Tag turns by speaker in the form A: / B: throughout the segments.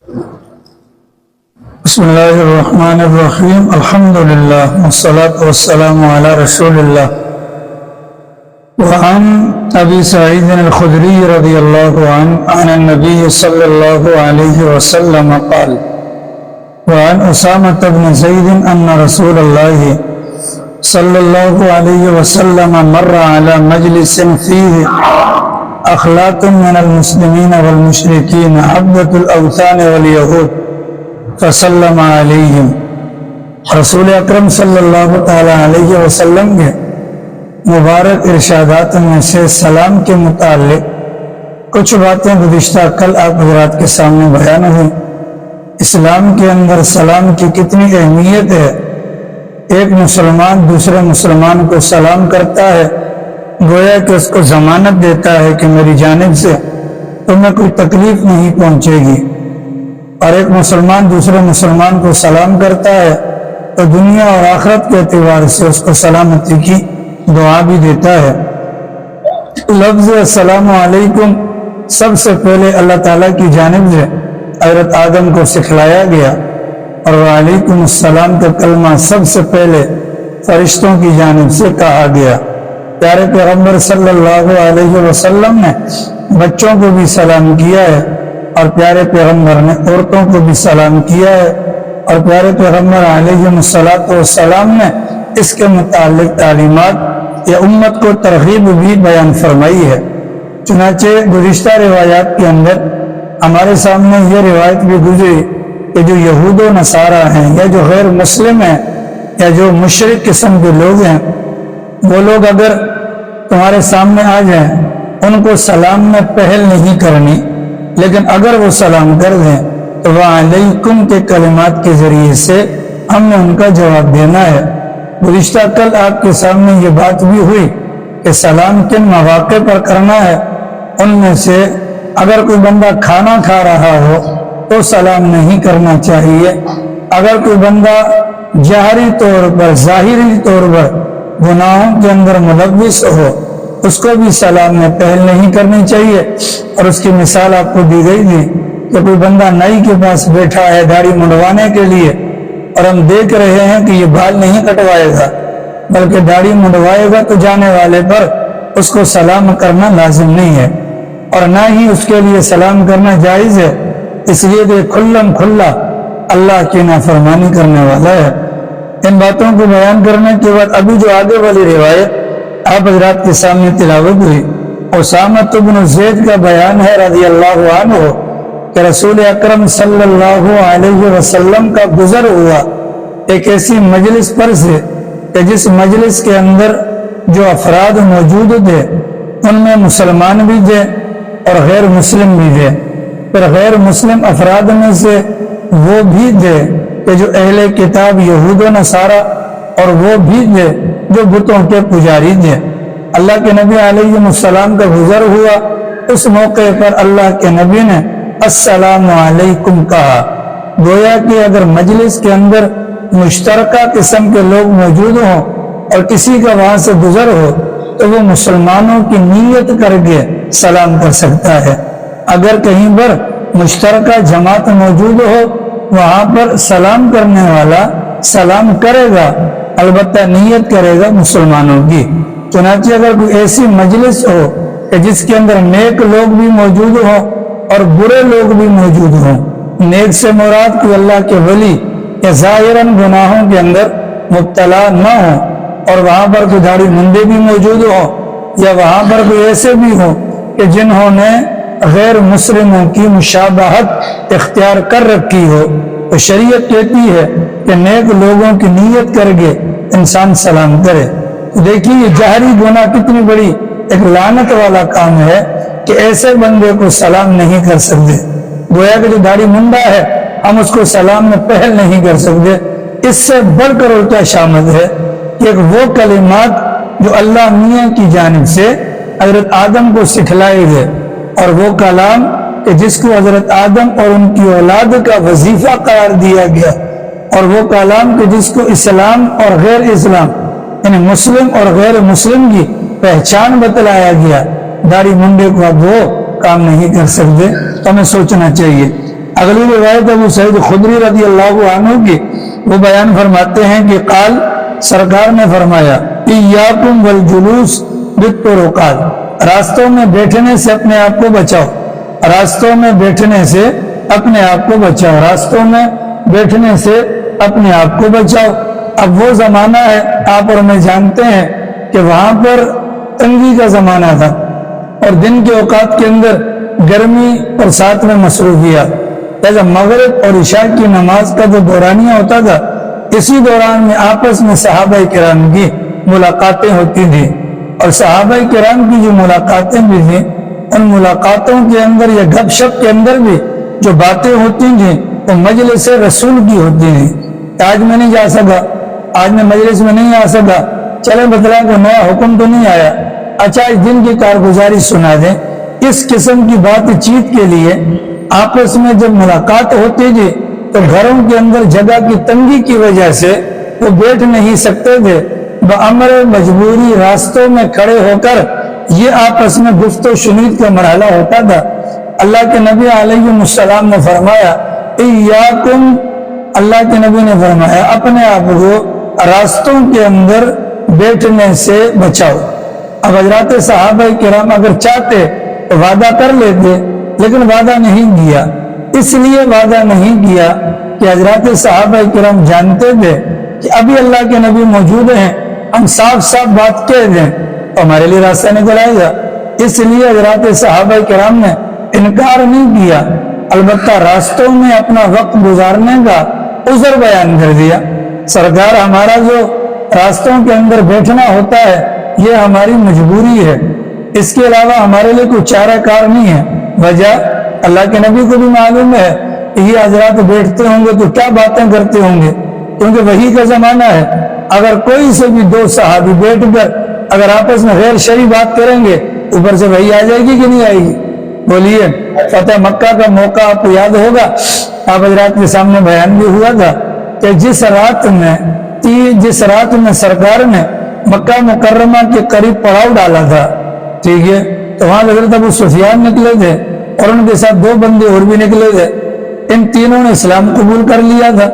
A: بسم اللہ الرحمن الرحیم الحمد للہ والصلاة والسلام علی رسول اللہ وعن ابی سعید الخدری رضی اللہ عنہ عن النبی صلی اللہ علیہ وسلم قال وعن اسامة بن زید ان رسول اللہ صلی اللہ علیہ وسلم مر على مجلس فیہ اخلاق من المسلمین والمشرکین عبدة الاوثان والیہود فسلم علیہم۔ رسول اکرم صلی اللہ تعالی علیہ وسلم کے مبارک ارشادات میں سے سلام کے متعلق کچھ باتیں گزشتہ کل آپ حضرات کے سامنے بیان ہوئی۔ اسلام کے اندر سلام کی کتنی اہمیت ہے۔ ایک مسلمان دوسرے مسلمان کو سلام کرتا ہے، گویا کہ اس کو ضمانت دیتا ہے کہ میری جانب سے تمہیں کوئی تکلیف نہیں پہنچے گی، اور ایک مسلمان دوسرے مسلمان کو سلام کرتا ہے تو دنیا اور آخرت کے اعتبار سے اس کو سلامتی کی دعا بھی دیتا ہے۔ لفظ السلام علیکم سب سے پہلے اللہ تعالیٰ کی جانب سے حضرت آدم کو سکھلایا گیا، اور وعلیکم السلام کا کلمہ سب سے پہلے فرشتوں کی جانب سے کہا گیا۔ پیارے پیغمبر صلی اللہ علیہ وسلم نے بچوں کو بھی سلام کیا ہے، اور پیارے پیغمبر نے عورتوں کو بھی سلام کیا ہے، اور پیارے پیغمبر علیہ السلام نے اس کے متعلق تعلیمات یا امت کو ترغیب بھی بیان فرمائی ہے۔ چنانچہ گزشتہ روایات کے اندر ہمارے سامنے یہ روایت بھی گزری کہ جو یہود و نصارہ ہیں یا جو غیر مسلم ہیں یا جو مشرک قسم کے لوگ ہیں، وہ لوگ اگر تمہارے سامنے آ جائیں ان کو سلام میں پہل نہیں کرنی، لیکن اگر وہ سلام کر دیں تو وعلیکم کے کلمات کے ذریعے سے ہم نے ان کا جواب دینا ہے۔ گزشتہ کل آپ کے سامنے یہ بات بھی ہوئی کہ سلام کن مواقع پر کرنا ہے۔ ان میں سے اگر کوئی بندہ کھانا کھا رہا ہو تو سلام نہیں کرنا چاہیے۔ اگر کوئی بندہ جہری طور پر ظاہری طور پر گناہوں کے اندر ملوث ہو اس کو بھی سلام میں پہل نہیں کرنی چاہیے، اور اس کی مثال آپ کو دی گئی تھی کہ کوئی بندہ نائی کے پاس بیٹھا ہے داڑھی منڈوانے کے لیے، اور ہم دیکھ رہے ہیں کہ یہ بال نہیں کٹوائے گا بلکہ داڑھی منڈوائے گا، تو جانے والے پر اس کو سلام کرنا لازم نہیں ہے، اور نہ ہی اس کے لیے سلام کرنا جائز ہے، اس لیے کہ کھلم کھلا اللہ کی نافرمانی کرنے والا ہے۔ ان باتوں کو بیان کرنے کے بعد ابھی جو آگے والی روایت آپ حضرات کے سامنے تلاوت ہوئی، اسامہ بن زید کا بیان ہے رضی اللہ عنہ کہ رسول اکرم صلی اللہ علیہ وسلم کا گزر ہوا ایک ایسی مجلس پر سے کہ جس مجلس کے اندر جو افراد موجود تھے ان میں مسلمان بھی تھے اور غیر مسلم بھی تھے۔ پھر غیر مسلم افراد میں سے وہ بھی تھے کہ جو اہل کتاب یہود و نصارہ، اور وہ بھی تھے جو بتوں کے پجاری تھے۔ اللہ کے نبی علیہ السلام کا گزر ہوا، اس موقع پر اللہ کے نبی نے السلام علیکم کہا۔ گویا کہ اگر مجلس کے اندر مشترکہ قسم کے لوگ موجود ہوں اور کسی کا وہاں سے گزر ہو تو وہ مسلمانوں کی نیت کر کے سلام کر سکتا ہے۔ اگر کہیں پر مشترکہ جماعت موجود ہو وہاں پر سلام کرنے والا سلام کرے گا، البتہ نیت کرے گا مسلمانوں کی۔ چنانچہ اگر کوئی ایسی مجلس ہو کہ جس کے اندر نیک لوگ بھی موجود ہوں اور برے لوگ بھی موجود ہوں، نیک سے مراد کوئی اللہ کے ولی یا ظاہراً گناہوں کے اندر مبتلا نہ ہو، اور وہاں پر کوئی داڑھی منڈے بھی موجود ہوں، یا وہاں پر کوئی ایسے بھی ہوں کہ جنہوں نے غیر مسلموں کی مشابہت اختیار کر رکھی ہو، تو شریعت کہتی ہے کہ نیک لوگوں کی نیت کر کے انسان سلام کرے۔ دیکھیے یہ جہری گناہ کتنی بڑی ایک لعنت والا کام ہے کہ ایسے بندے کو سلام نہیں کر سکتے۔ گویا کہ جو داڑھی منڈا ہے ہم اس کو سلام میں پہل نہیں کر سکتے۔ اس سے بڑھ کر الٹا شامل ہے کہ ایک وہ کلمات جو اللہ میاں کی جانب سے حضرت آدم کو سکھلائے گئے، اور وہ کلام کہ جس کو حضرت آدم اور ان کی اولاد کا وظیفہ قرار دیا گیا، اور وہ کلام کہ جس کو اسلام اور غیر اسلام یعنی مسلم اور غیر مسلم کی پہچان بتلایا گیا، داڑھی منڈے کو اب وہ کام نہیں کر سکتے۔ تو ہمیں سوچنا چاہیے اگلی روایت ابو سعید خدری رضی اللہ عنہ کی، وہ بیان فرماتے ہیں کہ قال، سرکار نے فرمایا، ایاکم والجلوس بالطرقات، راستوں میں بیٹھنے سے اپنے آپ کو بچاؤ، راستوں میں بیٹھنے سے اپنے آپ کو بچاؤ، راستوں میں بیٹھنے سے اپنے آپ کو بچاؤ۔ اب وہ زمانہ ہے، آپ اور میں جانتے ہیں کہ وہاں پر تنگی کا زمانہ تھا اور دن کے اوقات کے اندر گرمی اور ساتھ میں مصروفیات، جیسا مغرب اور عشاء کی نماز کا جو دورانیہ ہوتا تھا، اسی دوران میں آپس میں صحابہ کرام کی ملاقاتیں ہوتی تھیں، اور صحابہ کرام کی جو ملاقاتیں بھی تھیں، ان ملاقاتوں کے اندر یا گپ شپ کے اندر بھی جو باتیں ہوتی تھیں وہ مجلس رسول کی ہوتی تھیں۔ آج میں نہیں جا سکا، آج میں مجلس میں نہیں آ سکا، چلے بتلا کو نیا حکم تو نہیں آیا، اچھا اس دن کی کارگزاری سنا دیں۔ اس قسم کی بات چیت کے لیے آپس میں جب ملاقات ہوتی تھی تو گھروں کے اندر جگہ کی تنگی کی وجہ سے وہ بیٹھ نہیں سکتے تھے، بامر مجبوری راستوں میں کھڑے ہو کر یہ آپس میں گفت و شنید کا مرحلہ ہوتا تھا۔ اللہ کے نبی علیہ السلام نے فرمایا، ایاکم، اللہ کے نبی نے فرمایا اپنے آپ کو راستوں کے اندر بیٹھنے سے بچاؤ۔ اب حضرات صحابہ کرام اگر چاہتے تو وعدہ کر لیتے، لیکن وعدہ نہیں کیا۔ اس لیے وعدہ نہیں کیا کہ حضرات صحابہ کرام جانتے تھے کہ ابھی اللہ کے نبی موجود ہیں، ہم صاف صاف بات کہہ دیں تو ہمارے لیے راستہ نکل آئے گا۔ اس لیے حضرات صحابہ کرام نے انکار نہیں کیا، البتہ راستوں میں اپنا وقت گزارنے کا عذر بیان کر دیا۔ سرکار، ہمارا جو راستوں کے اندر بیٹھنا ہوتا ہے یہ ہماری مجبوری ہے، اس کے علاوہ ہمارے لیے کوئی چارہ کار نہیں ہے۔ وجہ اللہ کے نبی کو بھی معلوم ہے کہ یہ حضرات بیٹھتے ہوں گے تو کیا باتیں کرتے ہوں گے، کیونکہ وحی کا زمانہ ہے۔ اگر کوئی سے بھی دو صحابی بیٹھ کر اگر آپس میں غیر شرعی بات کریں گے، اوپر سے وحی آ جائے گی کہ نہیں آئے گی؟ بولیے۔ فتح مکہ کا موقع آپ کو یاد ہوگا، آپ حضرات کے سامنے بیان بھی ہوا تھا کہ جس رات میں سرکار نے مکہ مکرمہ کے قریب پڑاؤ ڈالا تھا، ٹھیک ہے، تو وہاں حضرت ابو سفیان نکلے تھے اور ان کے ساتھ 2 بندے اور بھی نکلے تھے۔ ان تینوں نے اسلام قبول کر لیا تھا،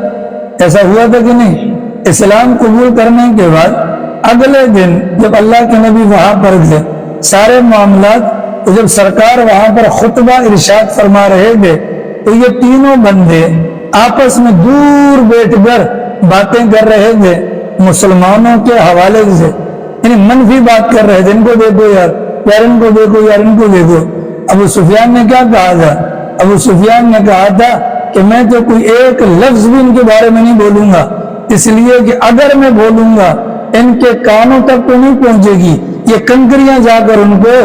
A: ایسا ہوا تھا کہ نہیں؟ اسلام قبول کرنے کے بعد اگلے دن جب اللہ کے نبی وہاں پر تھے، سارے معاملات، تو جب سرکار وہاں پر خطبہ ارشاد فرما رہے تھے تو یہ تینوں بندے آپس میں دور بیٹھ کر باتیں کر رہے تھے مسلمانوں کے حوالے سے، یعنی منفی بات کر رہے تھے، ان کو دیکھو یار، ان کو دیکھو یار، ان کو دیکھو۔ ابو سفیان نے کیا کہا تھا؟ ابو سفیان نے کہا تھا کہ میں تو کوئی ایک لفظ بھی ان کے بارے میں نہیں بولوں گا، اس لیے کہ اگر میں بولوں گا ان کے کانوں تک تو نہیں پہنچے گی، یہ کنکریاں جا کر ان کو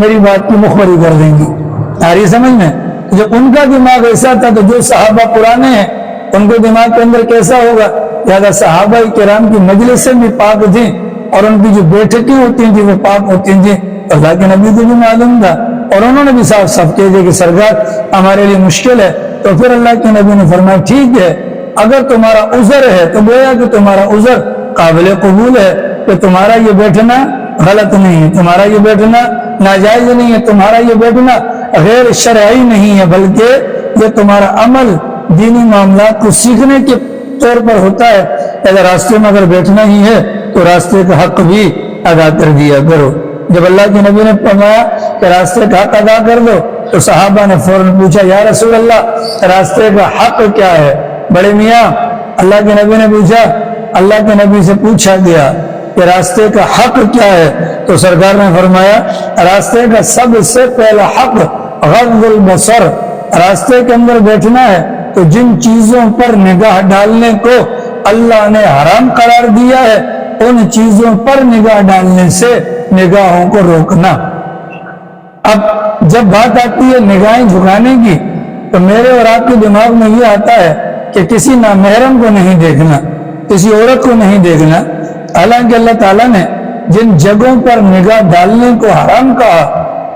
A: میری بات کی مخبری کر دیں گی۔ آ رہی سمجھ میں؟ جب ان کا دماغ ایسا تھا تو جو صحابہ پرانے ہیں ان کے دماغ کے اندر کیسا ہوگا؟ لہذا صحابہ کرام کی مجلسیں بھی پاک تھیں اور ان کی جو بیٹھکیں ہوتی تھیں وہ پاک ہوتی تھیں، اللہ کے نبی کو بھی معلوم تھا اور انہوں نے بھی صاف صاف کہہ دیا کہ سرکار ہمارے لیے مشکل ہے۔ تو پھر اللہ کے نبی نے فرمایا ٹھیک ہے، اگر تمہارا عذر ہے تو گویا کہ تمہارا عذر قابل قبول ہے، کہ تمہارا یہ بیٹھنا غلط نہیں ہے، تمہارا یہ بیٹھنا ناجائز نہیں ہے، تمہارا یہ بیٹھنا غیر شرعی نہیں ہے، بلکہ یہ تمہارا عمل دینی معاملات کو سیکھنے کے طور پر ہوتا ہے۔ اگر راستے میں اگر بیٹھنا ہی ہے تو راستے کا حق بھی ادا کر دیا کرو۔ جب اللہ کے نبی نے فرمایا کہ راستے کا حق ادا کر دو تو صحابہ نے فوراً پوچھا، یا رسول اللہ راستے کا حق کیا ہے؟ بڑے میاں، اللہ کے نبی نے پوچھا، اللہ کے نبی سے پوچھا گیا کہ راستے کا حق کیا ہے؟ تو سرکار نے فرمایا راستے کا سب سے پہلا حق غض البصر، راستے کے اندر بیٹھنا ہے تو جن چیزوں پر نگاہ ڈالنے کو اللہ نے حرام قرار دیا ہے ان چیزوں پر نگاہ ڈالنے سے نگاہوں کو روکنا۔ اب جب بات آتی ہے نگاہیں جھکانے کی تو میرے اور آپ کے دماغ میں یہ آتا ہے کہ کسی نامحرم کو نہیں دیکھنا، کسی عورت کو نہیں دیکھنا، حالانکہ اللہ تعالیٰ نے جن جگہوں پر نگاہ ڈالنے کو حرام کہا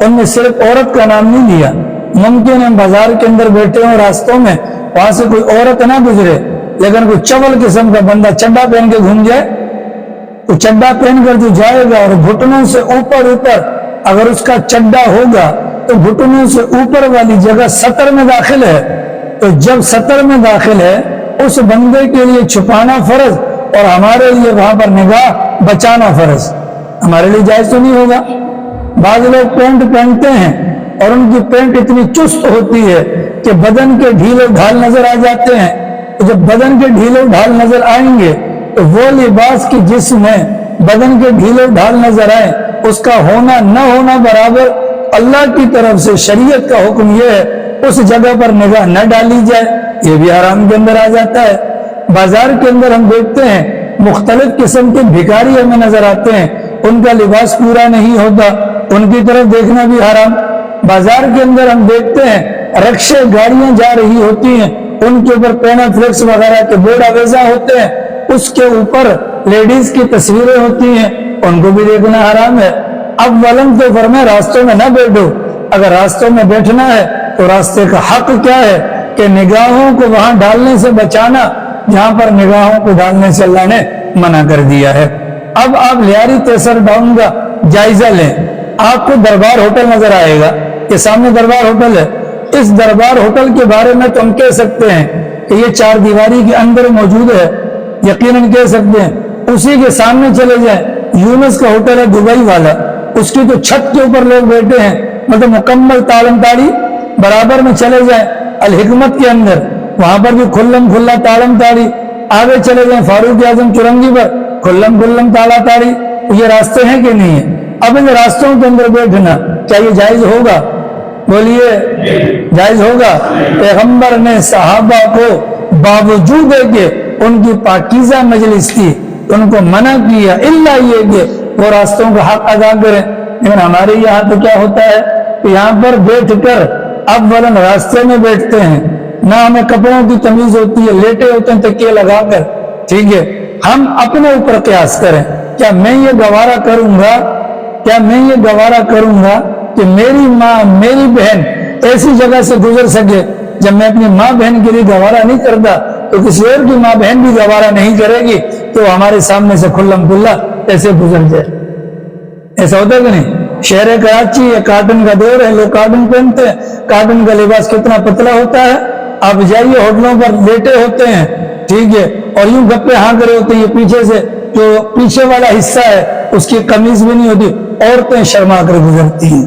A: ان میں صرف عورت کا نام نہیں لیا۔ ممکن ہے بازار کے اندر بیٹھے ہوں راستوں میں، وہاں سے کوئی عورت نہ گزرے، لیکن کوئی چول قسم کا بندہ چڈا پہن کے گھوم جائے، تو چڈا پہن کر جو جائے گا اور گھٹنوں سے اوپر اگر اس کا چڈا ہوگا تو گھٹنوں سے اوپر والی جگہ سطر میں داخل ہے، تو جب سطر میں داخل ہے اس بندے کے لیے چھپانا فرض اور ہمارے لیے وہاں پر نگاہ بچانا فرض، ہمارے لیے جائز تو نہیں ہوگا۔ بعض لوگ پینٹ پہنتے ہیں اور ان کی پینٹ اتنی چست ہوتی ہے کہ بدن کے ڈھیل و ڈھال نظر آ جاتے ہیں، تو جب بدن کے ڈھیل و ڈھال نظر آئیں گے تو وہ لباس کی جس میں بدن کے ڈھیل و ڈھال نظر آئے اس کا ہونا نہ ہونا برابر، اللہ کی طرف سے شریعت کا حکم یہ ہے اس جگہ پر نگاہ نہ ڈالی جائے، یہ بھی حرام کے اندر آ جاتا ہے۔ بازار کے اندر ہم دیکھتے ہیں مختلف قسم کے بھکاری ہمیں نظر آتے ہیں، ان کا لباس پورا نہیں ہوتا، ان کی طرف دیکھنا بھی حرام۔ بازار کے اندر ہم دیکھتے ہیں رکشے گاڑیاں جا رہی ہوتی ہیں، ان کے اوپر پینا فلیکس وغیرہ کے بورڈ آویزاں ہوتے ہیں، اس کے اوپر لیڈیز کی تصویریں ہوتی ہیں، ان کو بھی دیکھنا حرام ہے۔ اب ولن تو فرمائے راستوں میں نہ بیٹھو، اگر راستوں میں بیٹھنا ہے تو راستے کا حق کیا ہے کہ نگاہوں کو وہاں ڈالنے سے بچانا جہاں پر نگاہوں کو ڈالنے سے اللہ نے منع کر دیا ہے۔ اب آپ لیاری تیسر ڈاؤن کا جائزہ لیں، آپ کو دربار ہوٹل نظر آئے گا، یہ سامنے دربار ہوٹل ہے، اس دربار ہوٹل کے بارے میں تو ہم کہہ سکتے ہیں کہ یہ چار دیواری کے اندر موجود ہے، یقیناً کہہ سکتے ہیں۔ اسی کے سامنے چلے جائیں، یونس کا ہوٹل ہے دبئی والا، اس کی تو چھت کے اوپر لوگ بیٹھے ہیں، مطلب مکمل تاڑم تاڑی برابر میں چلے جائیں الحکمت کے اندر، وہاں پر بھی کھلم کھلا تاڑم تاڑی، آگے چلے جائیں فاروق اعظم چرنگی پر کھلم کھلم تاڑا تاڑی، یہ راستے ہیں کہ نہیں ہیں؟ اب ان راستوں کے اندر بیٹھنا کیا یہ جائز ہوگا؟ بولیے جائز ہوگا؟ پیغمبر نے صحابہ کو باوجود ہے کہ ان کی پاکیزہ مجلس تھی ان کو منع کیا الا یہ کہ وہ راستوں کا حق ادا کریں، لیکن ہمارے یہاں تو کیا ہوتا ہے کہ یہاں پر بیٹھ کر اولاً راستے میں بیٹھتے ہیں، نہ ہمیں کپڑوں کی تمیز ہوتی ہے، لیٹے ہوتے ہیں تکیے لگا کر، ٹھیک ہے، ہم اپنے اوپر قیاس کریں، کیا میں یہ گوارا کروں گا، کیا میں یہ گوارا کروں گا کہ میری ماں میری بہن ایسی جگہ سے گزر سکے؟ جب میں اپنی ماں بہن کے لیے گوارا نہیں کرتا تو کسی اور کی ماں بہن بھی گوارا نہیں کرے گی تو ہمارے سامنے سے کھلم کھلا ایسے گزر جائے۔ ایسا ہوتا ہے کہ نہیں؟ شہر کراچی یہ کاٹن کا دور ہے، لوگ کاٹن پہنتے ہیں، کاٹن کا لباس کتنا پتلا ہوتا ہے، آپ جائیے ہوٹلوں پر لیٹے ہوتے ہیں، ٹھیک ہے، اور یوں گپے ہانک رہے ہوتے ہیں، یہ پیچھے سے جو پیچھے والا حصہ ہے اس کی قمیض بھی نہیں ہوتی، عورتیں شرما کر گزرتی ہیں۔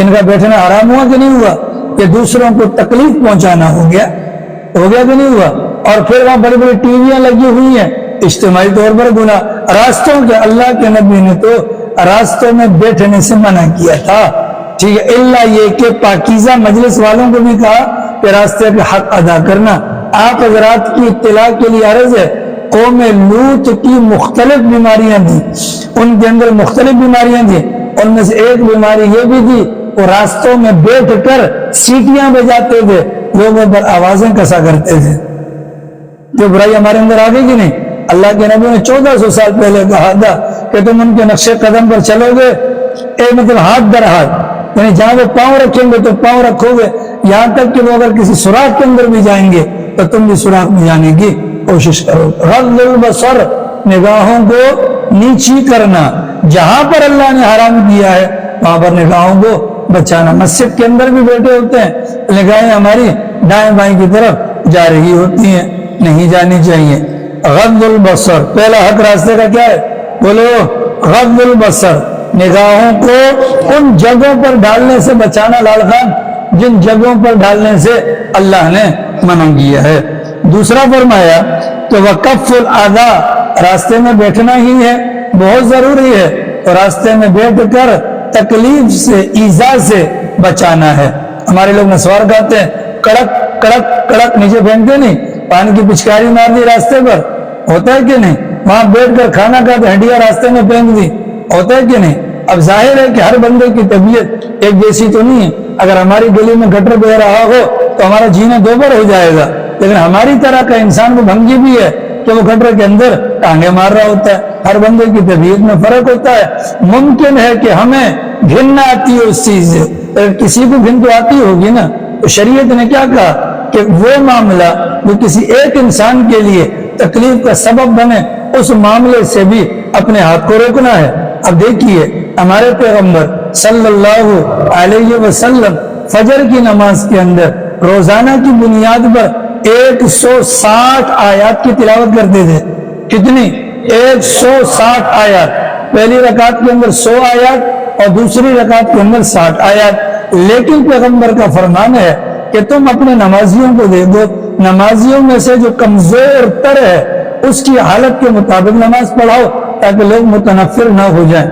A: ان کا بیٹھنا حرام ہوا کہ نہیں ہوا؟ یہ دوسروں کو تکلیف پہنچانا ہو گیا کہ نہیں ہوا؟ اور پھر وہاں بڑی بڑی ٹی ویاں لگی ہوئی ہیں، اجتماعی طور پر گناہ۔ راستوں کے اللہ کے نبی نے تو راستوں میں بیٹھنے سے منع کیا تھا، ٹھیک ہے، اللہ یہ کہ پاکیزہ مجلس والوں کو بھی کہا کہ راستے کا حق ادا کرنا۔ آپ حضرات کی اطلاع کے لیے عرض ہے، قوم لوط کی مختلف بیماریاں تھیں، ان کے اندر مختلف بیماریاں تھیں، ان میں سے ایک بیماری یہ بھی تھی وہ راستوں میں بیٹھ کر سیٹیاں بجاتے تھے، لوگوں پر آوازیں کسا کرتے تھے۔ جو برائی ہمارے اندر آ گئی کہ نہیں؟ اللہ کے نبی نے 1400 سال پہلے کہا تھا کہ تم ان کے نقش قدم پر چلو گے، مطلب ہاتھ در ہاتھ، یعنی جہاں وہ پاؤں رکھیں گے تو پاؤں رکھو گے، یہاں تک کہ وہ اگر کسی سوراخ کے اندر بھی جائیں گے تو تم بھی سوراخ میں جانے کی کوشش کرو۔ غض البصر، نگاہوں کو نیچی کرنا، جہاں پر اللہ نے حرام کیا ہے وہاں پر نگاہوں کو بچانا۔ مسجد کے اندر بھی بیٹھے ہوتے ہیں، نگاہیں ہماری دائیں بائیں کی طرف جا رہی ہوتی ہیں، نہیں جانی چاہیے۔ غض البصر، پہلا حق راستے کا کیا ہے؟ بولو، غض البصر، نگاہوں کو ان جگہوں پر ڈالنے سے بچانا لال خان جن جگہوں پر ڈالنے سے اللہ نے منع کیا ہے۔ دوسرا فرمایا کہ وقف الاذی، راستے میں بیٹھنا ہی ہے، بہت ضروری ہے، تو راستے میں بیٹھ کر تکلیف سے ایذا سے بچانا ہے۔ ہمارے لوگ نسوار کھاتے ہیں، کڑک کڑک کڑک نیچے پھینکتے نہیں، پانی کی پچکاری مار دی راستے پر، ہوتا ہے کہ نہیں؟ وہاں بیٹھ کر کھانا کھاتے ہڈیاں راستے میں پھینک دی، ہوتا ہے کہ نہیں؟ اب ظاہر ہے کہ ہر بندے کی طبیعت ایک جیسی تو نہیں ہے، اگر ہماری گلی میں گٹر بہ رہا ہو تو ہمارا جینا دوبر ہو جائے گا، لیکن ہماری طرح کا انسان کو بھنگی بھی ہے کہ وہ گٹر کے اندر ٹانگیں مار رہا ہوتا ہے۔ ہر بندے کی طبیعت میں فرق ہوتا ہے۔ ممکن ہے کہ ہمیں گھن نہ آتی ہے اس چیز سے، اگر کسی کو گھن تو آتی ہوگی نا، تو شریعت نے کیا کہا کہ وہ معاملہ جو کسی ایک انسان کے لیے تکلیف کا سبب بنے اس معاملے سے بھی اپنے ہاتھ کو روکنا ہے۔ اب دیکھیے ہمارے پیغمبر صلی اللہ علیہ وسلم فجر کی نماز کے اندر روزانہ کی بنیاد پر 160 آیات کی تلاوت کرتے تھے. کتنی؟ 160 آیات. پہلی رکعت کے اندر 100 آیات اور دوسری رکعت کے اندر 60 آیات. لیکن پیغمبر کا فرمان ہے کہ تم اپنے نمازیوں کو دیکھو، نمازیوں میں سے جو کمزور تر ہے اس کی حالت کے مطابق نماز پڑھاؤ تاکہ لوگ متنفر نہ ہو جائیں.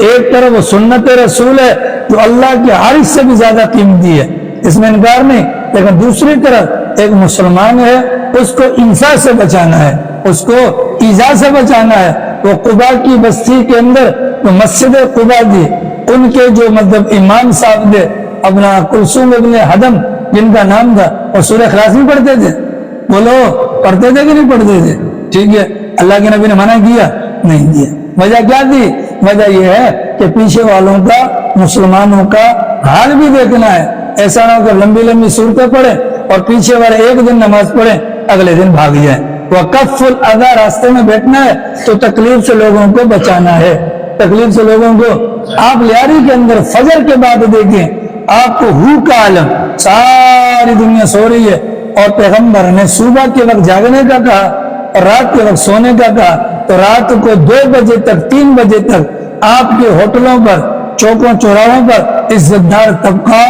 A: ایک طرف وہ سنت رسول ہے جو اللہ کے عرش سے بھی زیادہ قیمتی ہے، اس میں انکار نہیں، لیکن دوسری طرف ایک مسلمان ہے، اس کو انسا سے بچانا ہے، اس کو ایذا سے بچانا ہے. وہ قبا کی بستی کے اندر جو مسجد قبا دی، ان کے جو مطلب امام صاحب تھے اپنا کلثوم ابن حدم جن کا نام تھا، اور سورہ اخلاص نہیں پڑھتے تھے. بولو پڑھتے تھے کہ نہیں پڑھتے تھے؟ ٹھیک ہے، اللہ کے نبی نے منع کیا؟ نہیں کیا. وجہ کیا تھی؟ وجہ یہ ہے کہ پیچھے والوں کا، مسلمانوں کا حال بھی دیکھنا ہے. ایسا نہ ہو کہ لمبی لمبی صورتیں پڑھیں اور پیچھے والے ایک دن نماز پڑھیں اگلے دن بھاگ جائیں. وَكَفُّ الْأَذَى، راستے میں بیٹھنا ہے تو تکلیف سے لوگوں کو بچانا ہے، تکلیف سے لوگوں کو. آپ لیاری کے اندر فجر کے بعد دیکھیں، آپ کو ہو کا عالم، ساری دنیا سو رہی ہے اور پیغمبر نے صبح کے وقت جاگنے کا کہا اور رات کے وقت سونے کا کہا. تو رات کو 2 بجے تک 3 بجے تک آپ کے ہوٹلوں پر، چوکوں چوراہوں پر عزت دار طبقہ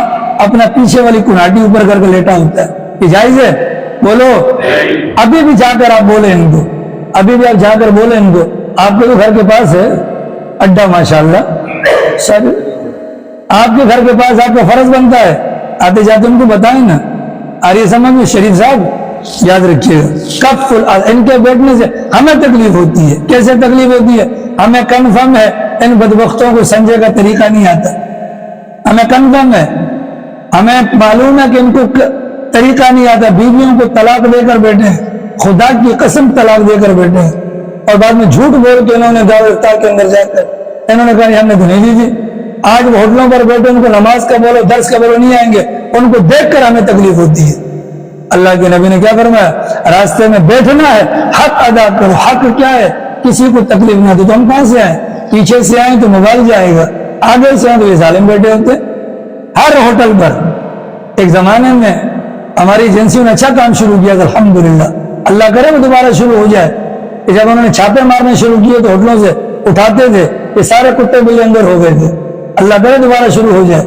A: اپنا پیچھے والی کناٹی اوپر کر کے لیٹا ہوتا ہے. یہ جائز ہے؟ بولو. ابھی بھی جا کر آپ بولیں ان کو، ابھی بھی آپ جا کر بولیں ان کو. آپ کے تو گھر کے پاس ہے اڈا، ماشاءاللہ سر، آپ کے گھر کے پاس آپ کا فرض بنتا ہے آتے جاتے ان کو بتائیں نا. آ رہی ہے سمجھ میں؟ شریف صاحب یاد رکھیے گا، کف ان کے بیٹھنے سے ہمیں تکلیف ہوتی ہے. کیسے تکلیف ہوتی ہے؟ ہمیں کنفرم ہے ان بدبختوں کو سمجھے کا طریقہ نہیں آتا. ہمیں کنفرم ہے، ہمیں معلوم ہے کہ ان کو طریقہ نہیں آتا. بیویوں کو طلاق دے کر بیٹھے ہیں، خدا کی قسم طلاق دے کر بیٹھے ہیں، اور بعد میں جھوٹ بول کے انہوں نے دعوت کے اندر جا کر انہوں نے کہا ہم نے تو نہیں دی تھی. آج وہ ہوٹلوں پر بیٹھے ان کو نماز کا بولو، درس کا بولو، نہیں آئیں گے. ان کو دیکھ کر ہمیں تکلیف ہوتی ہے. اللہ کے نبی نے کیا فرمایا؟ راستے میں بیٹھنا ہے، حق ادا کرو. حق کیا ہے؟ کسی کو تکلیف نہ دو. تو ہم کہاں سے آئیں؟ پیچھے سے آئیں تو موبائل جائے گا، آگے سے آئیں تو یہ ظالم بیٹھے ہوتے. ہر ہوٹل پر ایک زمانے میں ہماری ایجنسیوں نے اچھا کام شروع کیا تھا، الحمدللہ، اللہ کرے وہ دوبارہ شروع ہو جائے. کہ جب انہوں نے چھاپے مارنے شروع کیے تو ہوٹلوں سے اٹھاتے تھے، یہ سارے کتے بلے اندر ہو گئے تھے. اللہ کرے دوبارہ شروع ہو جائے.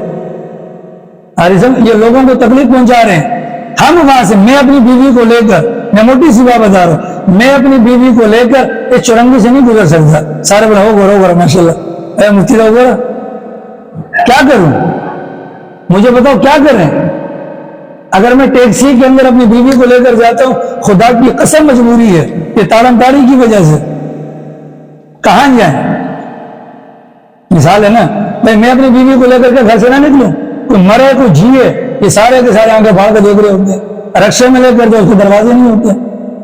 A: یہ لوگوں کو تکلیف پہنچا رہے ہیں. ہم وہاں سے، میں اپنی بیوی کو لے کر، میں موٹی سی بات بتا رہا ہوں، میں اپنی بیوی کو لے کر اس چورنگی سے نہیں گزر سکتا. سارے بڑا ہو گا ماشاء اللہ، اے مفتی ہو گا، کیا کروں؟ مجھے بتاؤ کیا کریں؟ اگر میں ٹیکسی کے اندر اپنی بیوی کو لے کر جاتا ہوں، خدا کی قسم مجبوری ہے، یہ تاڑم تاڑی کی وجہ سے. کہاں جائیں؟ مثال ہے نا بھائی، میں اپنی بیوی کو لے کر کے گھر سے نہ نکلوں، کوئی مرے کوئی جیے، یہ سارے کے سارے آنکھیں پھاڑ کے دیکھ رہے ہوتے ہیں. رکشے میں لے کر جو اس کے دروازے نہیں ہوتے،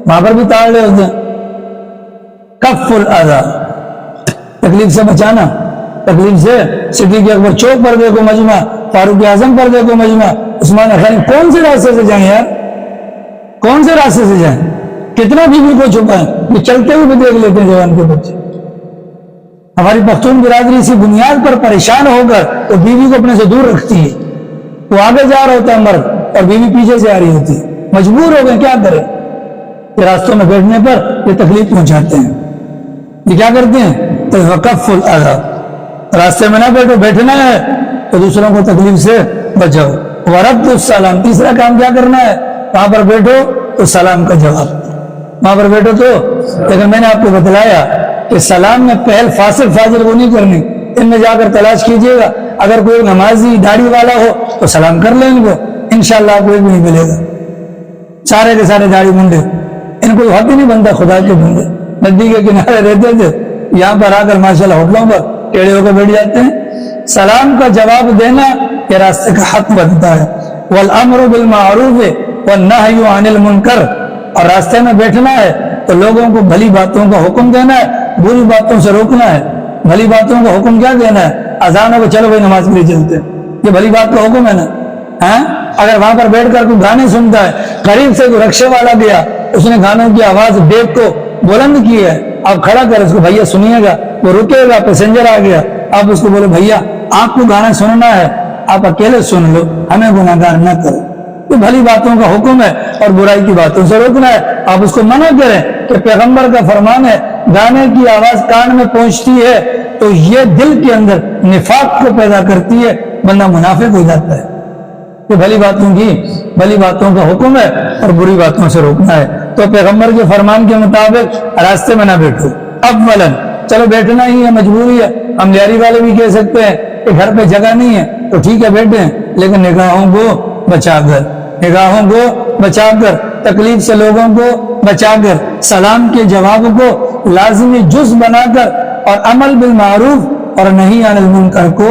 A: وہاں پر بھی تاڑ رہے ہوتے ہیں. کف الاذی، تکلیف سے بچانا. تکلیف سے صدیق اکبر چوک پر دیکھو مجمع، فاروق اعظم پر دیکھو مجمع، عثمان غنی، کون سے راستے سے جائیں یار؟ کون سے راستے سے جائیں؟ کتنا بیوی کو چھپائیں؟ یہ چلتے ہوئے بھی دیکھ لیتے ہیں جوان کے بچے. ہماری پختون برادری اسی بنیاد پر پریشان ہو کر وہ بیوی کو اپنے سے دور رکھتی ہے. وہ آگے جا رہا ہوتا ہے مرد اور بیوی پیچھے سے آ رہی ہوتی ہے. مجبور ہو گئے، کیا کریں؟ یہ راستوں میں بیٹھنے پر یہ تکلیف پہنچاتے ہیں. یہ کیا کرتے ہیں؟ تو وقف الاذی، راستے میں نہ بیٹھو، بیٹھنا ہے تو دوسروں کو تکلیف سے بچاؤ. ورد السلام، تیسرا کام کیا کرنا ہے؟ وہاں پر بیٹھو تو سلام کا جواب، وہاں پر بیٹھو تو. لیکن میں نے آپ کو بتلایا کہ سلام میں پہل فاسق فاجر کو نہیں کرنی. ان میں جا کر تلاش کیجئے گا، اگر کوئی نمازی داڑھی والا ہو تو سلام کر لیں ان کو، انشاءاللہ آپ کو ایک بھی نہیں ملے گا. سارے کے سارے داڑھی منڈے، ان کو حق ہی نہیں بنتا. خدا کے بندے ندی کے کنارے رہتے تھے، یہاں پر آ کر ماشاءاللہ ہوٹلوں پر ٹیڑے ہو کر بیٹھ جاتے ہیں. سلام کا جواب دینا یہ راستے کا حق بنتا ہے. والامر بالمعروف والنہی عن المنکر، اور راستے میں بیٹھنا ہے تو لوگوں کو بھلی باتوں کا حکم دینا ہے، بری باتوں سے روکنا ہے. بھلی باتوں کا حکم کیا دینا ہے؟ اذان ہو کو چلو بھائی نماز کے لیے چلتے ہیں، یہ بھلی بات کا حکم ہے نا. اگر وہاں پر بیٹھ کر کوئی گانے سنتا ہے، قریب سے کوئی رکشے والا گیا، اس نے گانوں کی آواز بیگ کو بلند کی ہے، آپ کھڑا کر اس کو بھیا سنیے گا، وہ رکے گا، پیسنجر آ گیا، آپ اس کو بولے بھیا آپ کو گانا سننا ہے، آپ اکیلے سن لو، ہمیں گناہگار نہ کرو. تو بھلی باتوں کا حکم ہے اور برائی کی باتوں سے روکنا ہے. آپ اس کو منع کریں کہ پیغمبر کا فرمان ہے گانے کی آواز کان میں پہنچتی ہے تو یہ دل کے اندر نفاق کو پیدا کرتی ہے, بندہ منافق ہو جاتا ہے. کہ بھلی باتوں کا حکم ہے اور بری باتوں سے روکنا ہے. تو پیغمبر کے فرمان کے مطابق راستے میں نہ بیٹھو. اولاً چلو بیٹھنا ہی ہے, مجبوری ہے. ہم لیاری والے بھی کہہ سکتے ہیں کہ گھر پہ جگہ نہیں ہے تو ٹھیک ہے بیٹھیں, لیکن نگاہوں کو بچا کر, تکلیف سے لوگوں کو بچا کر, سلام کے جواب کو لازمی جز بنا کر اور عمل بالمعروف اور نہی عن المنکر کو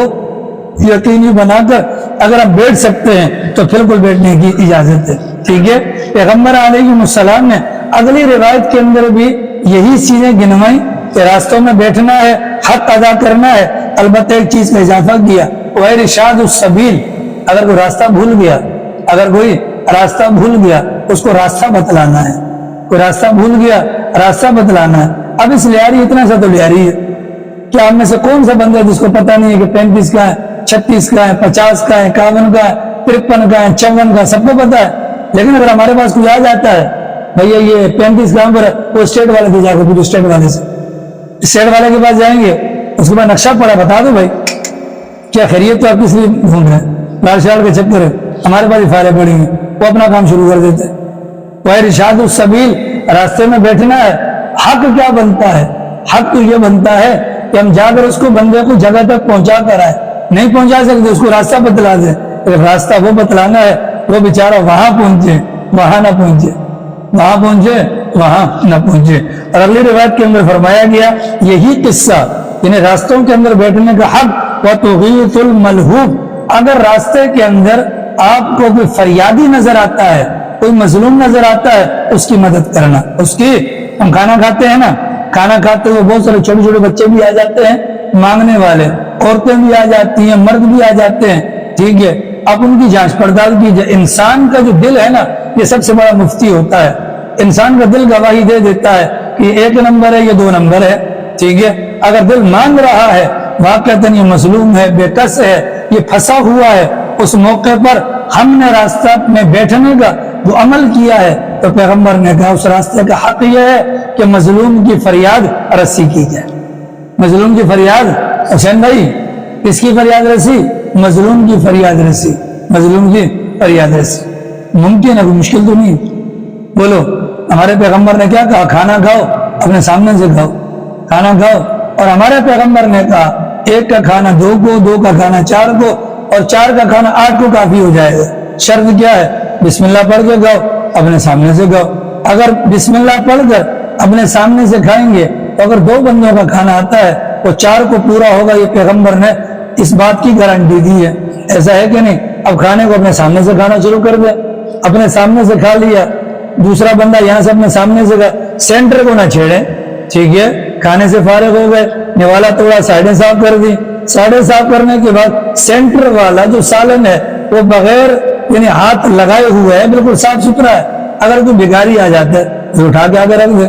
A: یقینی بنا کر اگر آپ بیٹھ سکتے ہیں تو بالکل بیٹھنے کی اجازت ہے. ٹھیک ہے. پیغمبر علیہ السلام نے اگلی روایت کے اندر بھی یہی چیزیں گنوائی کہ راستوں میں بیٹھنا ہے, حق ادا کرنا ہے. البتہ ایک چیز کا اضافہ کیا, وَإِرْشَادُ السَّبِيلِ, اگر کوئی راستہ بھول گیا اس کو راستہ بتلانا ہے. کوئی راستہ بھول گیا راستہ بتلانا ہے. اب اس لیاری اتنا سا تو لیاری ہے کہ آپ میں سے کون سا بندہ جس کو پتہ نہیں ہے کہ 35 کا ہے, 36 کا ہے, 50 کا ہے, 51 کا ہے, 53 کا ہے, 54 کا, سب کو پتہ ہے. لیکن اگر ہمارے پاس کوئی آ جاتا ہے بھیا یہ 35 کہاں پر ہے, وہ اسٹیٹ والے کے جا کے پھر اسٹیٹ والے سے اسٹیٹ والے کے پاس جائیں گے, اس کے بعد نقشہ پڑا, بتا دو بھائی کیا خیریت, تو آپ کس لیے گھوم رہے ہیں, لال شال کے چکر ہے, ہمارے پاس فائلیں پڑی ہیں, وہ اپنا کام شروع کر دیتے ہیں. وَإِرْشَادُ السَّبِيلِ, راستے میں بیٹھنا ہے. حق کیا بنتا ہے؟ حق تو یہ بنتا ہے کہ ہم جا کر اس کو بندے کو جگہ تک پہنچا کر آئے. نہیں پہنچا سکتے اس کو راستہ بتلا دیں, راستہ وہ بتلانا ہے وہ بیچارہ وہاں پہنچے وہاں نہ پہنچے, وہاں نہ پہنچے. اور اگلی روایت کے اندر فرمایا گیا یہی قصہ, یعنی راستوں کے اندر بیٹھنے کا حق. وَتُغِيثُ الْمَلْهُوبِ, اگر راستے کے اندر آپ کو کوئی فریادی نظر آتا ہے, کوئی مظلوم نظر آتا ہے, اس کی مدد کرنا. اس کی, ہم کھانا کھاتے ہیں نا, کھانا کھاتے ہوئے بہت سارے چھوٹے چھوٹے بچے بھی آ جاتے ہیں مانگنے والے, عورتیں بھی آ جاتی ہیں, مرد بھی آ جاتے ہیں. ٹھیک ہے, آپ ان کی جانچ پڑتال کیجئے. انسان کا جو دل ہے نا یہ سب سے بڑا مفتی ہوتا ہے. انسان کا دل گواہی دے دیتا ہے کہ یہ 1 نمبر ہے, یہ 2 نمبر ہے. ٹھیک ہے, اگر دل مانگ رہا ہے واقعتاً یہ مظلوم ہے, بے کس ہے, یہ پھنسا ہوا ہے, اس موقع پر ہم نے راستہ میں بیٹھنے کا جو عمل کیا ہے تو پیغمبر نے کہا اس راستے کا حق یہ ہے کہ مظلوم کی فریاد رسی کی جائے. مظلوم کی فریاد, حسین بھائی کس کی فریاد رسی؟ مظلوم کی فریاد رسی. ممکن ہے, کوئی مشکل تو نہیں. بولو, ہمارے پیغمبر نے کیا کہا؟ کھانا کھاؤ اپنے سامنے سے کھاؤ, کھانا کھاؤ. اور ہمارے پیغمبر نے کہا 1 کا کھانا 2 کو, 2 کا کھانا 4 کو, اور 4 کا کھانا 8 کو کافی ہو جائے گا. شرط کیا ہے؟ بسم اللہ پڑھ کے کھاؤ, اپنے سامنے سے کھاؤ. اگر بسم اللہ پڑھ کر اپنے سامنے سے کھائیں گے تو اگر 2 بندوں کا کھانا آتا ہے وہ 4 کو پورا ہوگا. یہ پیغمبر نے اس بات کی گارنٹی دی ہے. ایسا ہے کہ نہیں؟ اب کھانے کو اپنے سامنے سے کھانا شروع کر دے, اپنے سامنے سے کھا لیا, دوسرا بندہ یہاں سے اپنے سامنے سے کھا, سینٹر کو نہ چھیڑے. ٹھیک ہے, کھانے سے فارغ ہو گئے, نوالا توڑا, سائڈیں صاف کر دی. سائڈیں صاف کرنے کے بعد سینٹر والا جو سالن ہے وہ بغیر یعنی ہاتھ لگائے ہوئے ہے, بالکل صاف ستھرا ہے. اگر کوئی بھکاری آ جاتا ہے تو اٹھا کے آگے رکھ دے.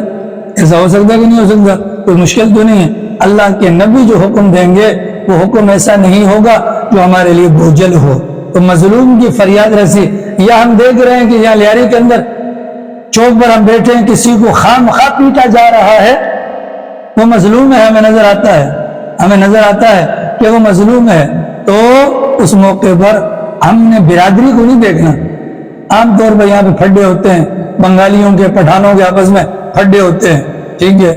A: ایسا ہو سکتا ہے کہ نہیں ہو سکتا؟ کوئی مشکل تو نہیں ہے. اللہ کے نبی جو حکم دیں گے وہ حکم ایسا نہیں ہوگا جو ہمارے لیے بوجھل ہو. تو مظلوم کی فریاد رسی, یا ہم دیکھ رہے ہیں کہ یہاں لیاری کے اندر چوک پر ہم بیٹھے ہیں, کسی کو خام خواہ پیٹا جا رہا ہے, وہ مظلوم ہے, ہمیں نظر آتا ہے کہ وہ مظلوم ہے, تو اس موقع پر ہم نے برادری کو نہیں دیکھنا. عام طور پر یہاں پہ پھڈے ہوتے ہیں, بنگالیوں کے, پٹھانوں کے آپس میں پھڈے ہوتے ہیں. ٹھیک ہے,